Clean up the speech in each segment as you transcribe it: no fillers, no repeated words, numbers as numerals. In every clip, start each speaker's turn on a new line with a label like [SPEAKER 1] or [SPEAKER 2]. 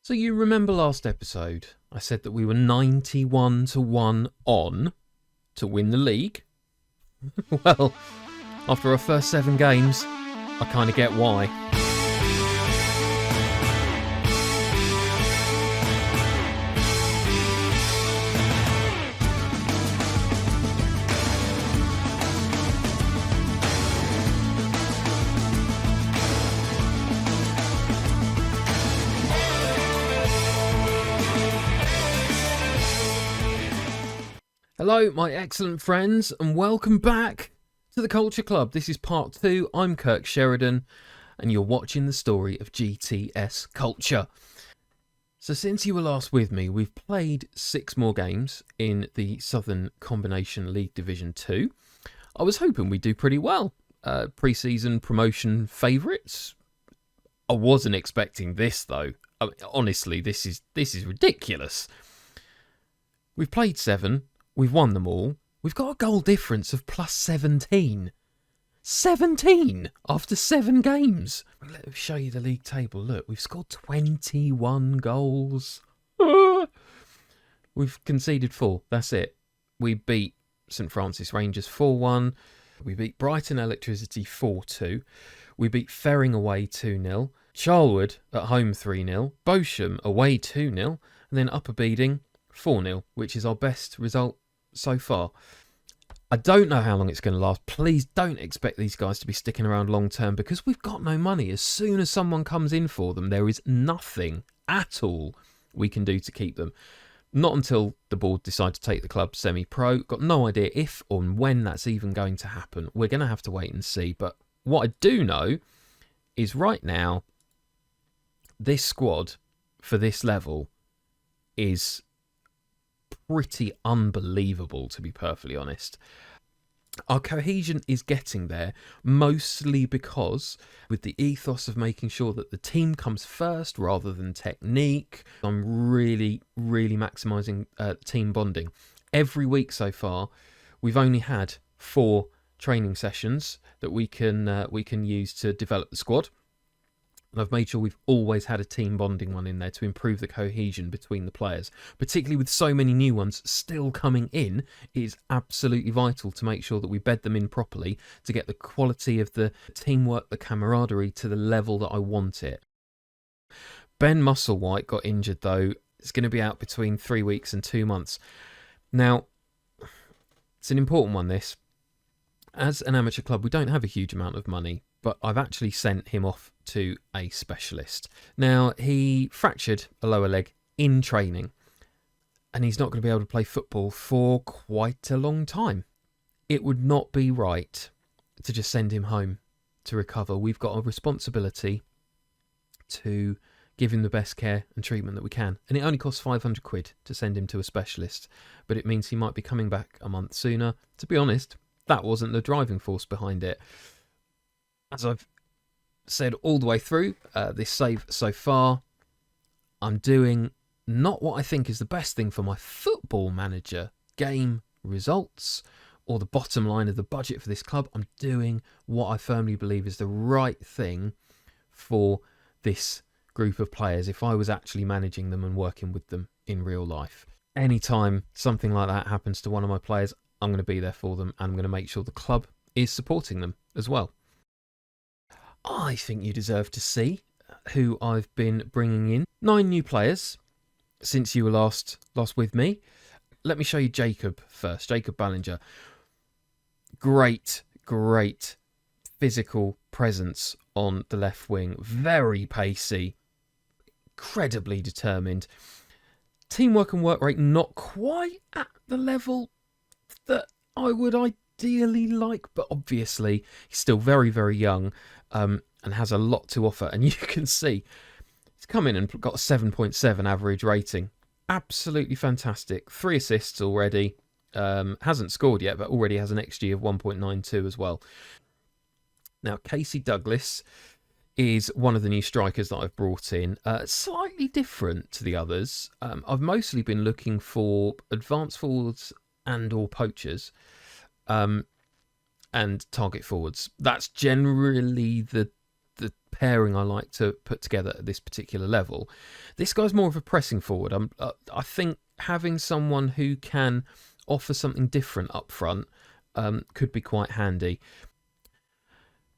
[SPEAKER 1] So you remember last episode, I said that we were 91 to 1 on to win the league? Well, after our first 7 games, I kind of get why. Hello, my excellent friends, and welcome back to the Culture Club. This is part 2. I'm Kirk Sheridan, and you're watching the story of GTS Culture. So since you were last with me, we've played 6 more games in the Southern Combination League Division 2. I was hoping we'd do pretty well. Pre-season promotion favourites. I wasn't expecting this, though. I mean, honestly, this is ridiculous. We've played 7. We've won them all. We've got a goal difference of plus 17. 17 after 7 games. Let me show you the league table. Look, we've scored 21 goals. We've conceded 4. That's it. We beat St Francis Rangers 4-1. We beat Brighton Electricity 4-2. We beat Ferring away 2-0. Charlwood at home 3-0. Bosham away 2-0. And then Upper Beeding 4-0, which is our best result so far. I don't know how long it's going to last. Please don't expect these guys to be sticking around long term because we've got no money. As soon as someone comes in for them, there is nothing at all we can do to keep them. Not until the board decide to take the club semi-pro. Got no idea if or when that's even going to happen. We're going to have to wait and see. But what I do know is right now, this squad for this level is pretty unbelievable, to be perfectly honest. Our cohesion is getting there, mostly because with the ethos of making sure that the team comes first rather than technique, I'm really maximising team bonding. Every week so far, we've only had 4 training sessions that we can use to develop the squad. And I've made sure we've always had a team bonding one in there to improve the cohesion between the players. Particularly with so many new ones still coming in, it is absolutely vital to make sure that we bed them in properly to get the quality of the teamwork, the camaraderie to the level that I want it. Ben Musselwhite got injured though. It's going to be out between 3 weeks and 2 months. Now, it's an important one, this. As an amateur club, we don't have a huge amount of money, but I've actually sent him off to a specialist. Now, he fractured a lower leg in training, and he's not going to be able to play football for quite a long time. It would not be right to just send him home to recover. We've got a responsibility to give him the best care and treatment that we can. And it only costs £500 to send him to a specialist, but it means he might be coming back a month sooner. To be honest, that wasn't the driving force behind it. As I've said all the way through this save so far, I'm doing not what I think is the best thing for my football manager game results or the bottom line of the budget for this club. I'm doing what I firmly believe is the right thing for this group of players if I was actually managing them and working with them in real life. Anytime something like that happens to one of my players, I'm going to be there for them and I'm going to make sure the club is supporting them as well. I think you deserve to see who I've been bringing in. 9 new players since you were last with me. Let me show you Jacob first. Jacob Ballinger. Great physical presence on the left wing. Very pacey. Incredibly determined. Teamwork and work rate not quite at the level that I would ideally like, but obviously he's still very young and has a lot to offer. And you can see he's come in and got a 7.7 average rating. Absolutely fantastic. 3 assists already. Hasn't scored yet, but already has an XG of 1.92 as well. Now, Casey Douglas is one of the new strikers that I've brought in. Slightly different to the others. I've mostly been looking for advanced forwards and or poachers and target forwards. That's generally the pairing I like to put together at this particular level. This guy's more of a pressing forward. I think having someone who can offer something different up front could be quite handy.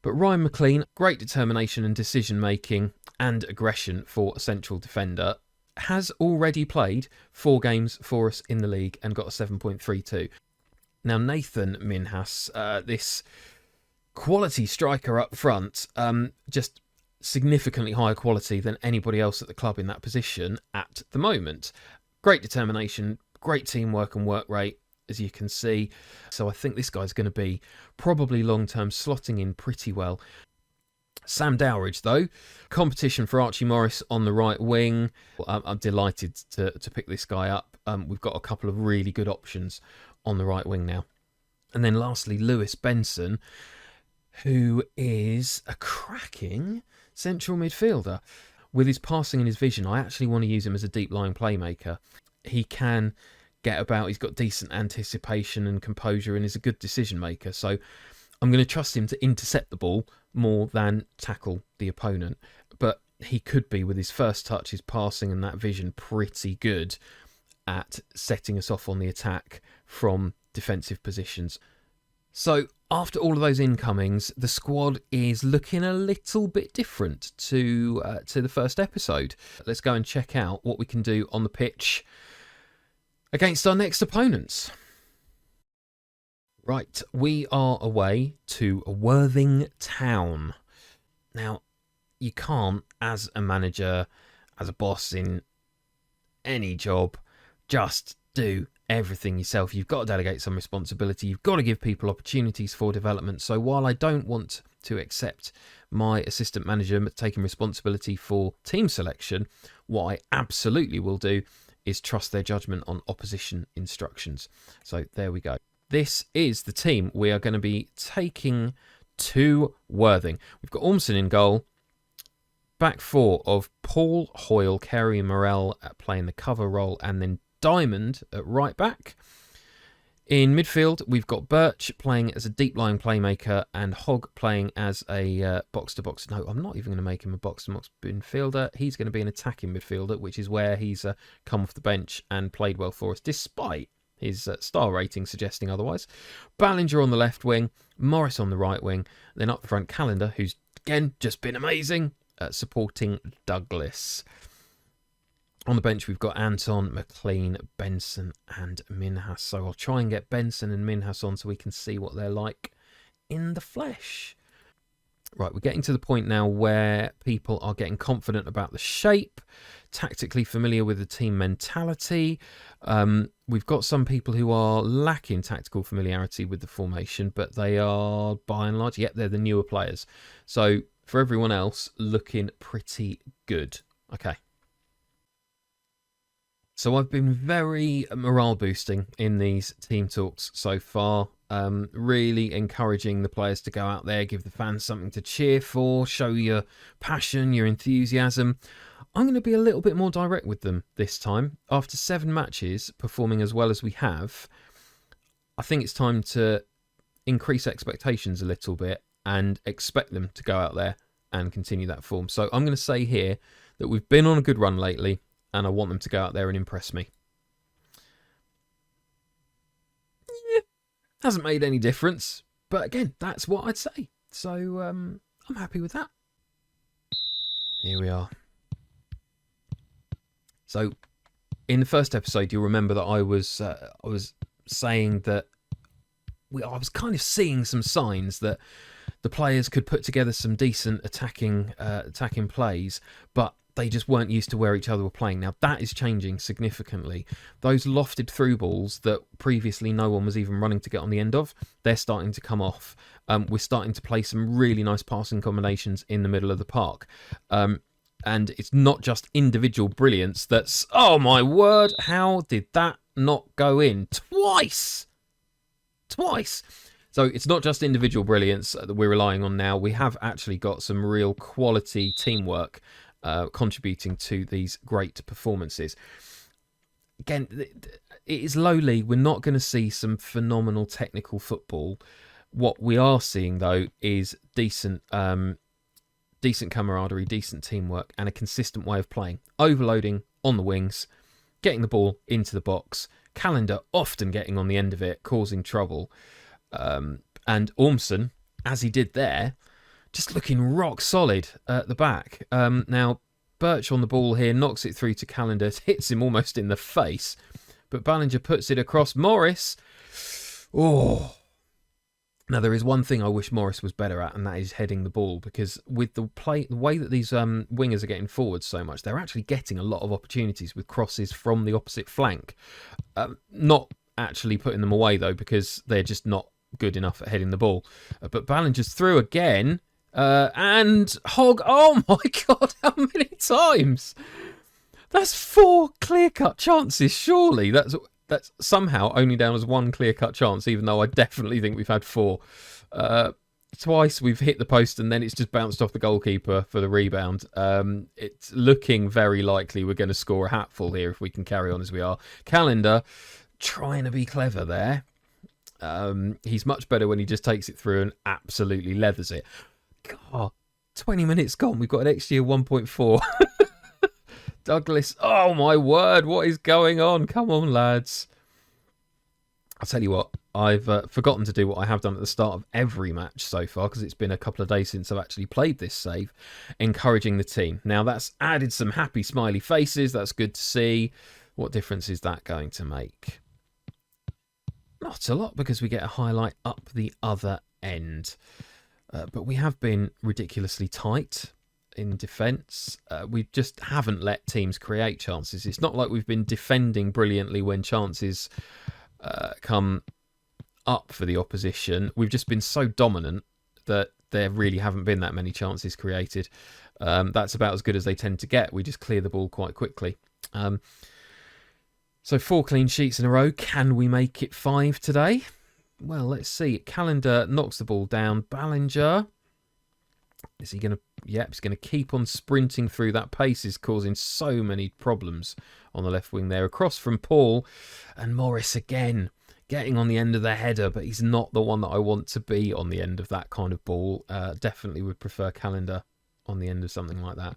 [SPEAKER 1] But Ryan McLean, great determination and decision making and aggression for a central defender, has already played 4 games for us in the league and got a 7.32. Now Nathan Minhas, this quality striker up front, just significantly higher quality than anybody else at the club in that position at the moment. Great determination, great teamwork and work rate, as you can see. So I think this guy's going to be probably long-term slotting in pretty well. Sam Dowridge, though, competition for Archie Morris on the right wing. I'm delighted to pick this guy up. We've got a couple of really good options on the right wing now. And then lastly, Lewis Benson, who is a cracking central midfielder. With his passing and his vision, I actually want to use him as a deep-lying playmaker. He can get about, he's got decent anticipation and composure, and is a good decision maker. So I'm going to trust him to intercept the ball more than tackle the opponent. But he could be, with his first touch, his passing and that vision, pretty good at setting us off on the attack from defensive positions. So after all of those incomings, the squad is looking a little bit different to the first episode. Let's go and check out what we can do on the pitch against our next opponents. Right, we are away to Worthing Town. Now, you can't, as a manager, as a boss in any job, just do everything yourself. You've got to delegate some responsibility. You've got to give people opportunities for development. So while I don't want to accept my assistant manager taking responsibility for team selection, what I absolutely will do is trust their judgment on opposition instructions. So there we go. This is the team we are going to be taking to Worthing. We've got Ormson in goal. Back 4 of Paul Hoyle, Kerry Morell playing the cover role, and then Diamond at right back. In midfield, we've got Birch playing as a deep-lying playmaker and Hogg playing as a box-to-box. No, I'm not even going to make him a box-to-box midfielder. He's going to be an attacking midfielder, which is where he's come off the bench and played well for us, despite his star rating suggesting otherwise. Ballinger on the left wing, Morris on the right wing, then up the front, Callender, who's, again, just been amazing, supporting Douglas. On the bench, we've got Anton, McLean, Benson and Minhas. So I'll try and get Benson and Minhas on so we can see what they're like in the flesh. Right, we're getting to the point now where people are getting confident about the shape, tactically familiar with the team mentality. We've got some people who are lacking tactical familiarity with the formation, but they are, by and large, they're the newer players. So for everyone else, looking pretty good. Okay. So I've been very morale boosting in these team talks so far, really encouraging the players to go out there, give the fans something to cheer for, show your passion, your enthusiasm. I'm going to be a little bit more direct with them this time. After 7 matches performing as well as we have, I think it's time to increase expectations a little bit and expect them to go out there and continue that form. So I'm going to say here that we've been on a good run lately, and I want them to go out there and impress me. Yeah, hasn't made any difference. But again, that's what I'd say. So I'm happy with that. Here we are. So in the first episode, you'll remember that I was saying that I was kind of seeing some signs that the players could put together some decent attacking plays, but they just weren't used to where each other were playing. Now, that is changing significantly. Those lofted through balls that previously no one was even running to get on the end of, they're starting to come off. We're starting to play some really nice passing combinations in the middle of the park. And it's not just individual brilliance that's, oh my word, how did that not go in? Twice! So it's not just individual brilliance that we're relying on now. We have actually got some real quality teamwork contributing to these great performances. Again, it is low league. We're not going to see some phenomenal technical football. What we are seeing, though, is decent decent camaraderie, decent teamwork, and a consistent way of playing. Overloading on the wings, getting the ball into the box, Calendar often getting on the end of it, causing trouble. And Ormson, as he did there, just looking rock solid at the back. Now, Birch on the ball here, knocks it through to Calendar, hits him almost in the face, but Ballinger puts it across Morris. Oh. Now, there is one thing I wish Morris was better at, and that is heading the ball, because with the way that these wingers are getting forward so much, they're actually getting a lot of opportunities with crosses from the opposite flank. Not actually putting them away, though, because they're just not good enough at heading the ball. But Ballinger's through again, and Hogg, oh my God, how many times? That's 4 clear-cut chances, surely. That's somehow only down as 1 clear-cut chance, even though I definitely think we've had 4. Twice we've hit the post and then it's just bounced off the goalkeeper for the rebound. It's looking very likely we're going to score a hatful here if we can carry on as we are. Calendar trying to be clever there. He's much better when he just takes it through and absolutely leathers it. God, 20 minutes gone. We've got an XG of 1.4. Douglas, oh my word, what is going on? Come on, lads. I'll tell you what, I've forgotten to do what I have done at the start of every match so far, because it's been a couple of days since I've actually played this save, encouraging the team. Now, that's added some happy smiley faces. That's good to see. What difference is that going to make? Not a lot, because we get a highlight up the other end. But we have been ridiculously tight in defence. We just haven't let teams create chances. It's not like we've been defending brilliantly when chances come up for the opposition. We've just been so dominant that there really haven't been that many chances created. That's about as good as they tend to get. We just clear the ball quite quickly. So 4 clean sheets in a row. Can we make it 5 today? Well, let's see. Calendar knocks the ball down. Ballinger, is he going to... Yep, he's going to keep on sprinting through. That pace is causing so many problems on the left wing there. Across from Paul, and Morris again getting on the end of the header, but he's not the one that I want to be on the end of that kind of ball. Definitely would prefer Calendar on the end of something like that.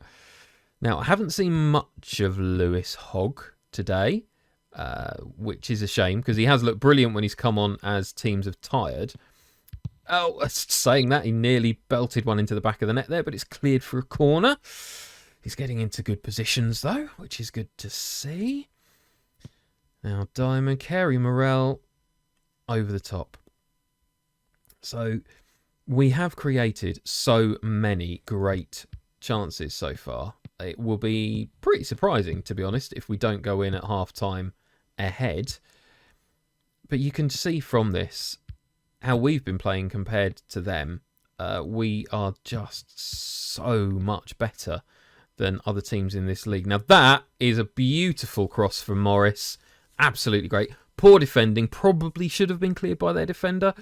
[SPEAKER 1] Now, I haven't seen much of Lewis Hogg today, which is a shame, because he has looked brilliant when he's come on as teams have tired. Oh, saying that, he nearly belted one into the back of the net there, but it's cleared for a corner. He's getting into good positions, though, which is good to see. Now, Diamond, Carey Morell, over the top. So, we have created so many great chances so far. It will be pretty surprising, to be honest, if we don't go in at half-time ahead. But you can see from this how we've been playing compared to them. We are just so much better than other teams in this league. Now, that is a beautiful cross from Morris. Absolutely great. Poor defending. Probably should have been cleared by their defender,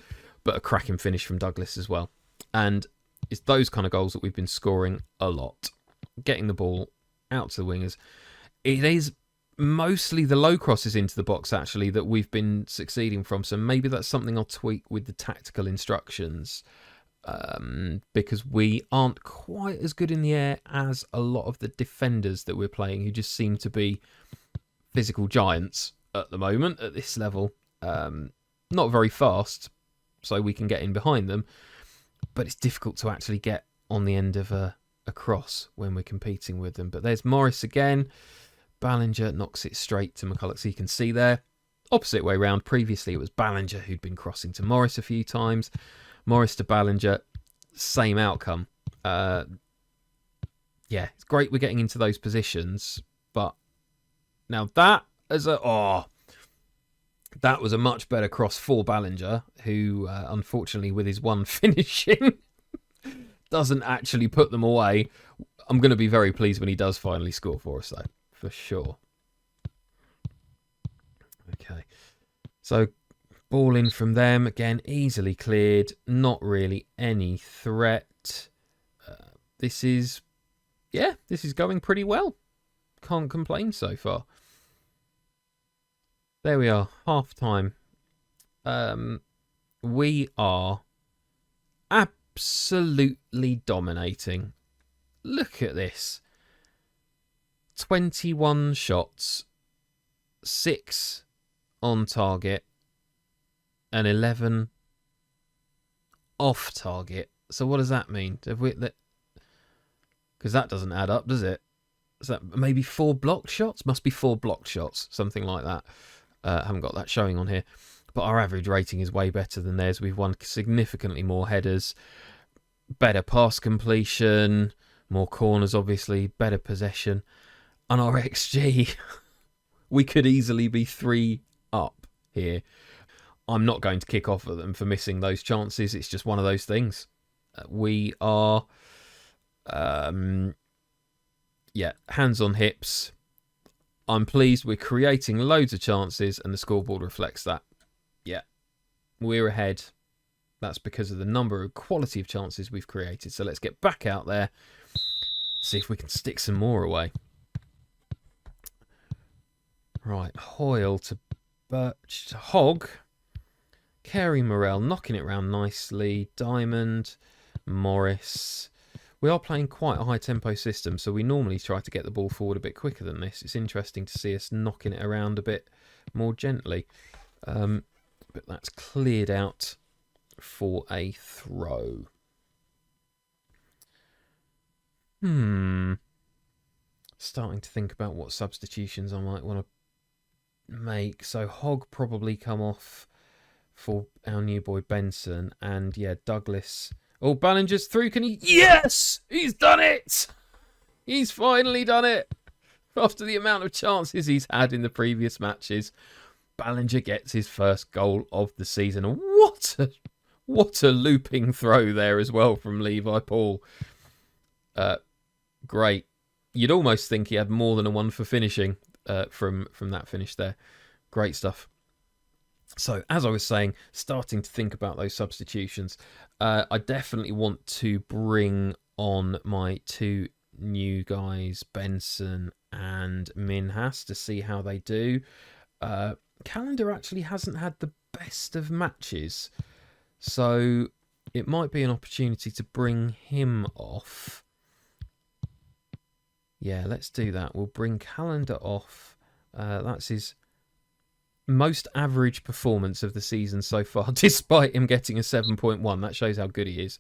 [SPEAKER 1] but a cracking finish from Douglas as well. And it's those kind of goals that we've been scoring a lot. Getting the ball out to the wingers. It is mostly the low crosses into the box, actually, that we've been succeeding from. So maybe that's something I'll tweak with the tactical instructions, because we aren't quite as good in the air as a lot of the defenders that we're playing, who just seem to be physical giants at the moment at this level. Not very fast, so we can get in behind them, but it's difficult to actually get on the end of a cross when we're competing with them. But there's Morris again. Ballinger knocks it straight to McCulloch, so you can see there. Opposite way round. Previously, it was Ballinger who'd been crossing to Morris a few times. Morris to Ballinger, same outcome. Yeah, it's great we're getting into those positions, but now that was a much better cross for Ballinger, who unfortunately with his one finishing doesn't actually put them away. I'm going to be very pleased when he does finally score for us, though. For sure. Okay. So, ball in from them. Again, easily cleared. Not really any threat. This is going pretty well. Can't complain so far. There we are. Half time. We are absolutely dominating. Look at this. 21 shots, 6 on target, and 11 off target. So what does that mean? Because that doesn't add up, does it? Is that maybe 4 blocked shots? Must be 4 blocked shots, something like that. Haven't got that showing on here. But our average rating is way better than theirs. We've won significantly more headers, better pass completion, more corners, obviously, better possession. And our XG, we could easily be 3 up here. I'm not going to kick off at them for missing those chances. It's just one of those things. We are, hands on hips. I'm pleased we're creating loads of chances and the scoreboard reflects that. Yeah, we're ahead. That's because of the number and quality of chances we've created. So let's get back out there, see if we can stick some more away. Right, Hoyle to Birch to Hogg. Carey Morell knocking it around nicely. Diamond, Morris. We are playing quite a high tempo system, so we normally try to get the ball forward a bit quicker than this. It's interesting to see us knocking it around a bit more gently. But that's cleared out for a throw. Starting to think about what substitutions I might want to make. So Hogg probably come off for our new boy Benson. And yeah, Douglas. Oh, Ballinger's through. Can he? Yes! He's done it! He's finally done it! After the amount of chances he's had in the previous matches, Ballinger gets his first goal of the season. And what a looping throw there as well from Levi Paul. Great. You'd almost think he had more than a one for finishing from that finish there. Great stuff. So, as I was saying, starting to think about those substitutions. I definitely want to bring on my 2 new guys, Benson and Minhas, to see how they do. Calendar actually hasn't had the best of matches, so it might be an opportunity to bring him off. Yeah, let's do that. We'll bring Calendar off. That's his most average performance of the season so far, despite him getting a 7.1. That shows how good he is.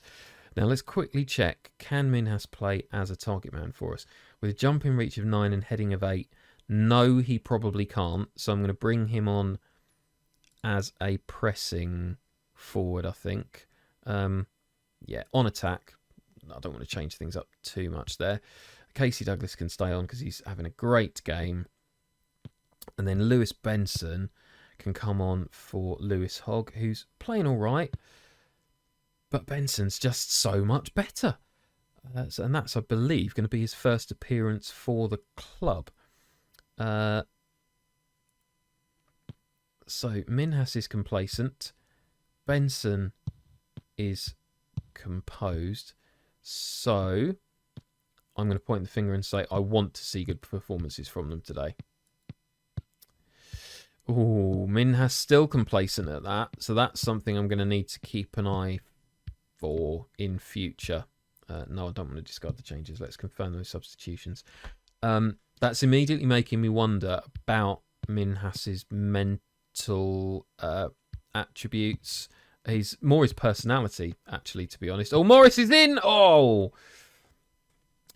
[SPEAKER 1] Now let's quickly check. Can Minhas play as a target man for us? With a jumping reach of 9 and heading of 8, no, he probably can't. So I'm going to bring him on as a pressing forward, I think. Yeah, on attack. I don't want to change things up too much there. Casey Douglas can stay on because he's having a great game. And then Lewis Benson can come on for Lewis Hogg, who's playing all right. But Benson's just so much better. And that's, I believe, going to be his first appearance for the club. So Minhas is complacent. Benson is composed. So I'm going to point the finger and say I want to see good performances from them today. Oh, Minhas still complacent at that. So that's something I'm going to need to keep an eye for in future. No, I don't want to discard the changes. Let's confirm those substitutions. That's immediately making me wonder about Minhas's mental attributes. He's more his personality, actually, to be honest. Oh, Morris is in! Oh!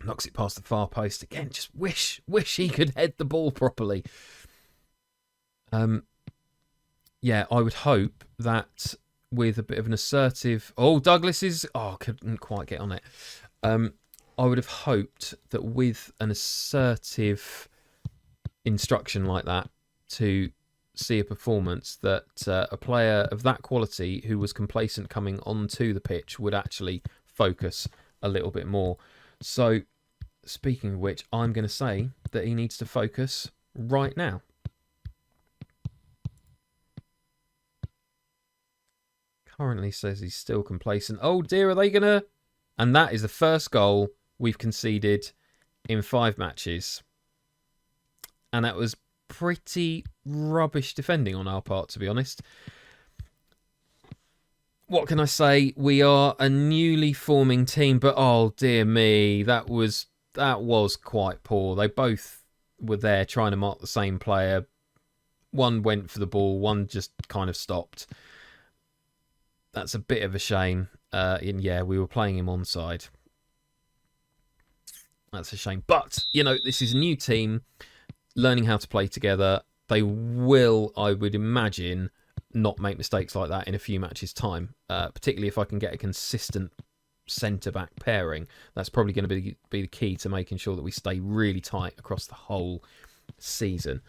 [SPEAKER 1] Knocks it past the far post again. Just wish he could head the ball properly. Yeah, I would hope that with a bit of an assertive... Oh, Douglas is... Oh, couldn't quite get on it. I would have hoped that with an assertive instruction like that to see a performance that a player of that quality who was complacent coming onto the pitch would actually focus a little bit more. So, speaking of which, I'm going to say that he needs to focus right now. Currently says he's still complacent. Oh dear, are they going to... And that is the first goal we've conceded in 5 matches. And that was pretty rubbish defending on our part, to be honest. What can I say? We are a newly forming team, but oh dear me, that was quite poor. They both were there trying to mark the same player. One went for the ball, one just kind of stopped. That's a bit of a shame. And yeah, we were playing him onside. That's a shame. But, you know, this is a new team, learning how to play together. They will, I would imagine, not make mistakes like that in a few matches' time, particularly if I can get a consistent centre-back pairing. That's probably going to be the key to making sure that we stay really tight across the whole season.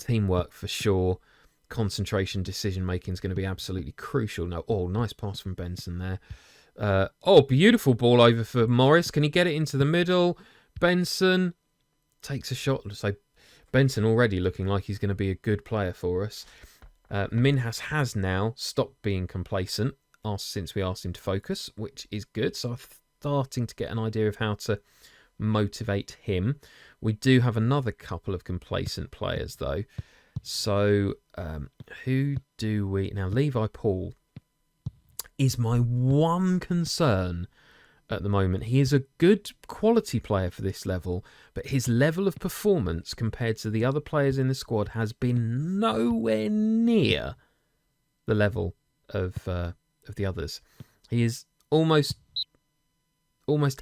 [SPEAKER 1] Teamwork for sure. Concentration, decision-making is going to be absolutely crucial. No, nice pass from Benson there. Beautiful ball over for Morris. Can he get it into the middle? Benson takes a shot. So Benson already looking like he's going to be a good player for us. Minhas has now stopped being complacent since we asked him to focus, which is good. So I'm starting to get an idea of how to motivate him. We do have another couple of complacent players, though. So who do we... Now, Levi Paul is my one concern at the moment. He is a good quality player for this level, but his level of performance compared to the other players in the squad has been nowhere near the level of the others. He is almost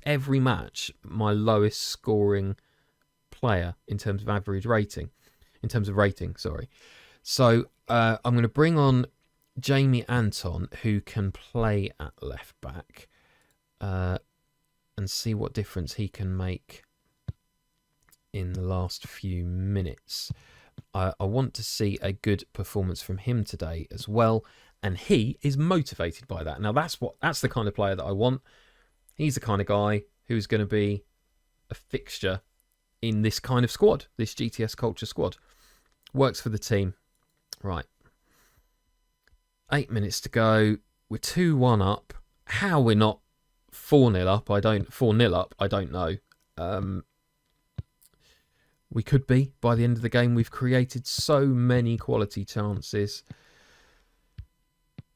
[SPEAKER 1] every match my lowest scoring player in terms of average rating. In terms of rating, sorry. So I'm going to bring on Jamie Anton, who can play at left back, and see what difference he can make in the last few minutes. I want to see a good performance from him today as well, and he is motivated by that. Now that's the kind of player that I want. He's the kind of guy who's going to be a fixture in this kind of squad, this GTS Culture squad. Works for the team. Right. 8 minutes to go. We're 2-1 up. How we're not 4-0 up, 4-0 up, I don't know. We could be by the end of the game. We've created so many quality chances.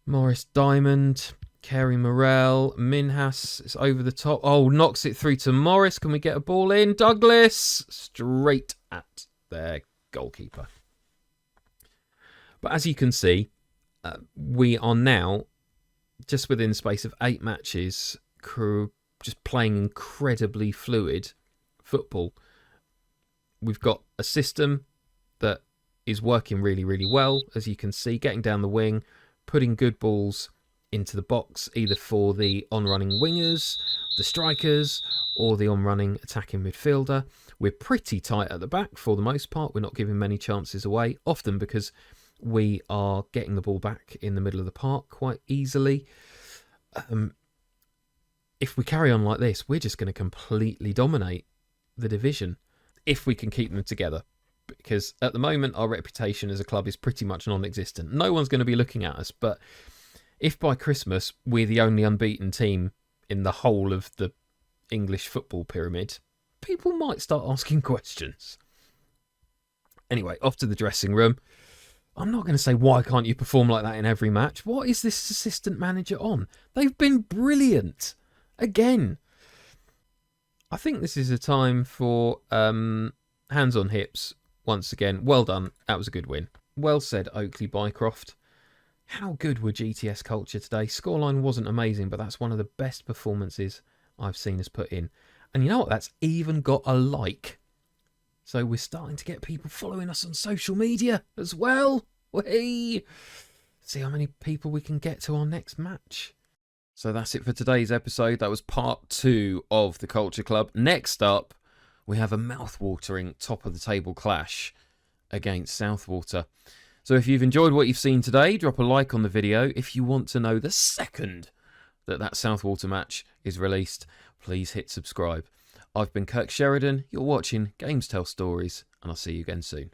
[SPEAKER 1] Morris Diamond, Kerry Morel, Minhas is over the top. Knocks it through to Morris. Can we get a ball in? Douglas straight at their goalkeeper. But as you can see, we are now, just within the space of 8 matches, just playing incredibly fluid football. We've got a system that is working really, really well, as you can see, getting down the wing, putting good balls into the box, either for the on-running wingers, the strikers, or the on-running attacking midfielder. We're pretty tight at the back for the most part. We're not giving many chances away, often because we are getting the ball back in the middle of the park quite easily. If we carry on like this, we're just going to completely dominate the division if we can keep them together. Because at the moment, our reputation as a club is pretty much non-existent. No one's going to be looking at us, but if by Christmas we're the only unbeaten team in the whole of the English football pyramid, people might start asking questions. Anyway, off to the dressing room. I'm not going to say, why can't you perform like that in every match? What is this assistant manager on? They've been brilliant. Again. I think this is a time for hands on hips once again. Well done. That was a good win. Well said, Oakley Bycroft. How good were GTS Culture today? Scoreline wasn't amazing, but that's one of the best performances I've seen us put in. And you know what? That's even got a like. So we're starting to get people following us on social media as well. Whee! See how many people we can get to our next match. So that's it for today's episode. That was part 2 of the Culture Club. Next up, we have a mouth-watering top-of-the-table clash against Southwater. So if you've enjoyed what you've seen today, drop a like on the video. If you want to know the second that Southwater match is released, please hit subscribe. I've been Kirk Sheridan, you're watching Games Tell Stories, and I'll see you again soon.